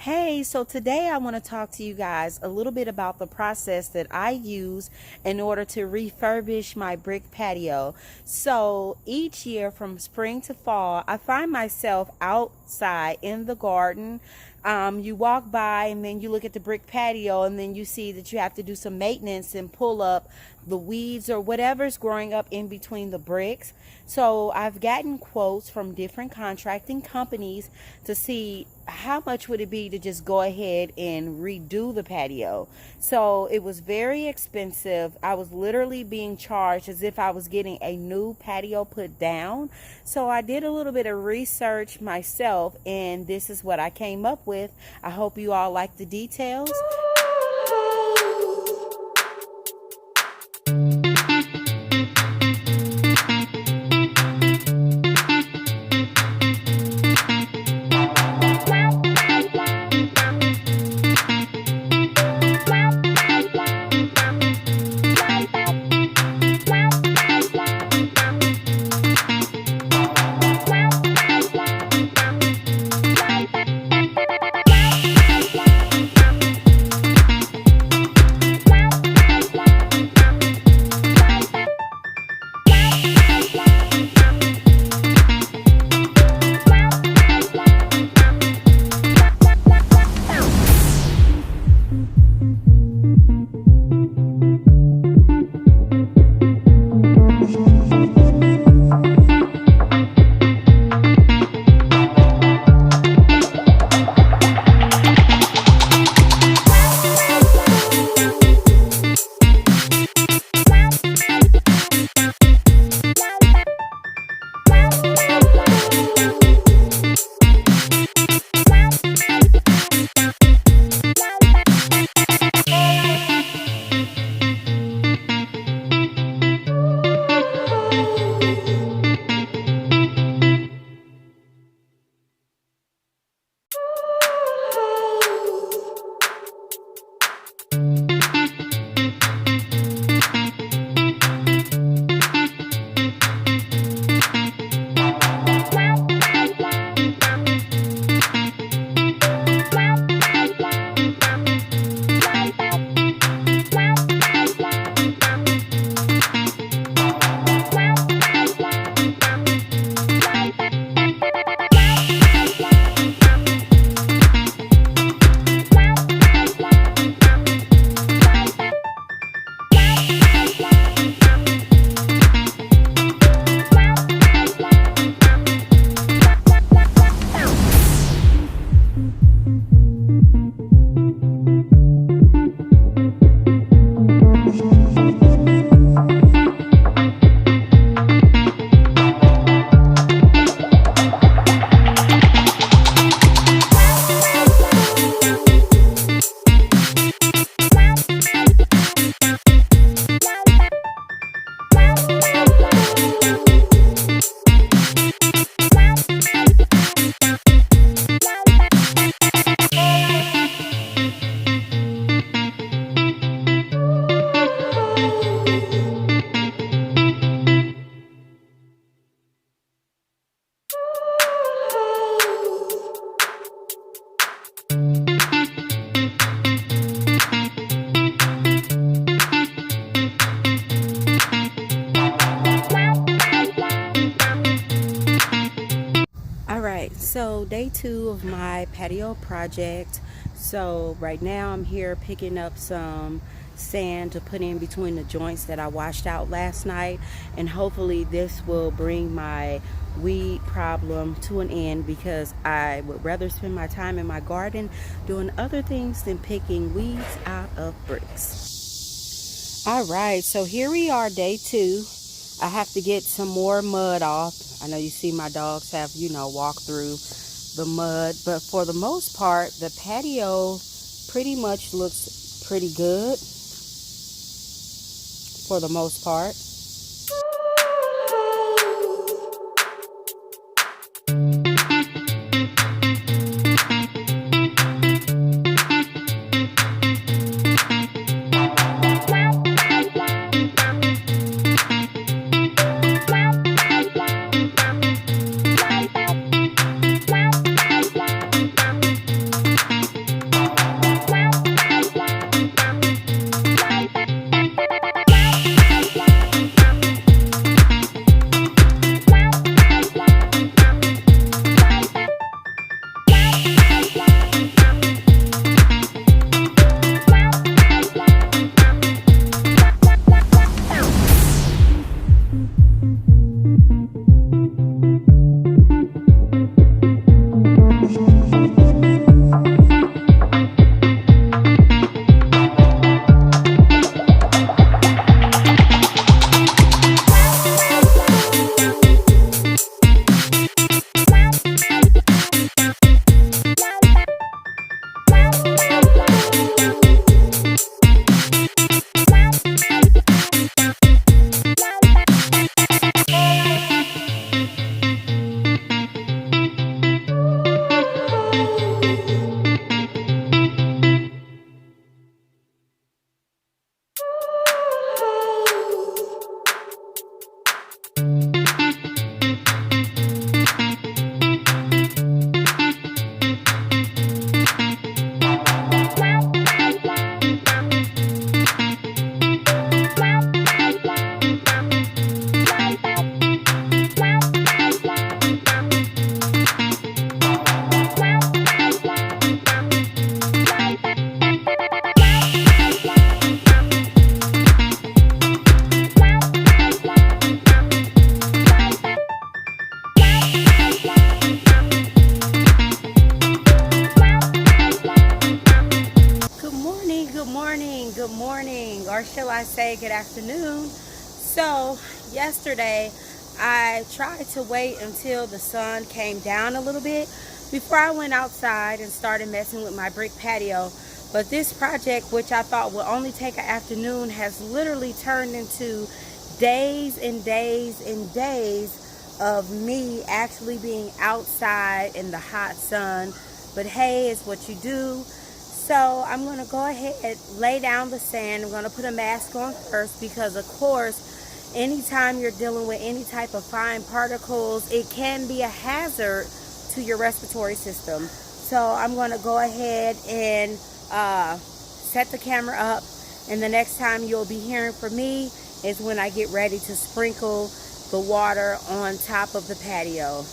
Hey, so today I want to talk to you guys a little bit about the process that I use in order to refurbish my brick patio. So each year from spring to fall, I find myself outside in the garden. You walk by and then you look at the brick patio and then you see that you have to do some maintenance and pull up the weeds or whatever's growing up in between the bricks. So I've gotten quotes from different contracting companies to see how much would it be to just go ahead and redo the patio. So it was very expensive. I was literally being charged as if I was getting a new patio put down. So I did a little bit of research myself and this is what I came up with. I hope you all like the details. So day 2 of my patio project. So right now I'm here picking up some sand to put in between the joints that I washed out last night, and hopefully this will bring my weed problem to an end, because I would rather spend my time in my garden doing other things than picking weeds out of bricks. Alright, so here we are, day 2. I have to get some more mud off. I know you see my dogs have, walked through the mud, but for the most part, the patio pretty much looks pretty good for the most part. good morning, or shall I say good afternoon. So yesterday I tried to wait until the sun came down a little bit before I went outside and started messing with my brick patio. But this project, which I thought would only take an afternoon, has literally turned into days and days and days of me actually being outside in the hot sun. But hey, it's what you do. So I'm going to go ahead, lay down the sand. I'm going to put a mask on first because, of course, anytime you're dealing with any type of fine particles, it can be a hazard to your respiratory system. So I'm going to go ahead and set the camera up, and the next time you'll be hearing from me is when I get ready to sprinkle the water on top of the patio.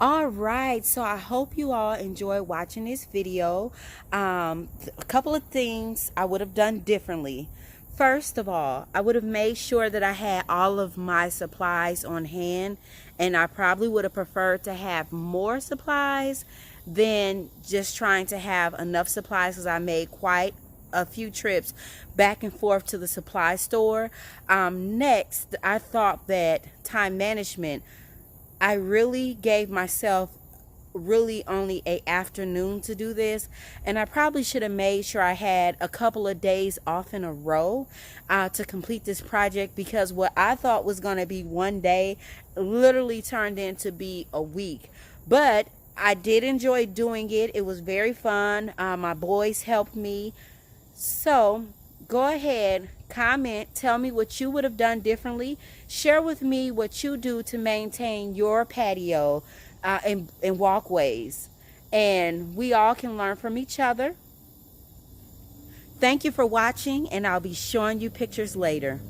All right, so I hope you all enjoy watching this video. A couple of things I would have done differently. First of all, I would have made sure that I had all of my supplies on hand, and I probably would have preferred to have more supplies than just trying to have enough supplies, because I made quite a few trips back and forth to the supply store. Next, I thought that time management, I really gave myself really only an afternoon to do this, and I probably should have made sure I had a couple of days off in a row to complete this project, because what I thought was going to be one day literally turned into be a week. But I did enjoy doing it. It was very fun. My boys helped me. So go ahead, comment, tell me what you would have done differently. Share with me what you do to maintain your patio and walkways, and we all can learn from each other. Thank you for watching, and I'll be showing you pictures later.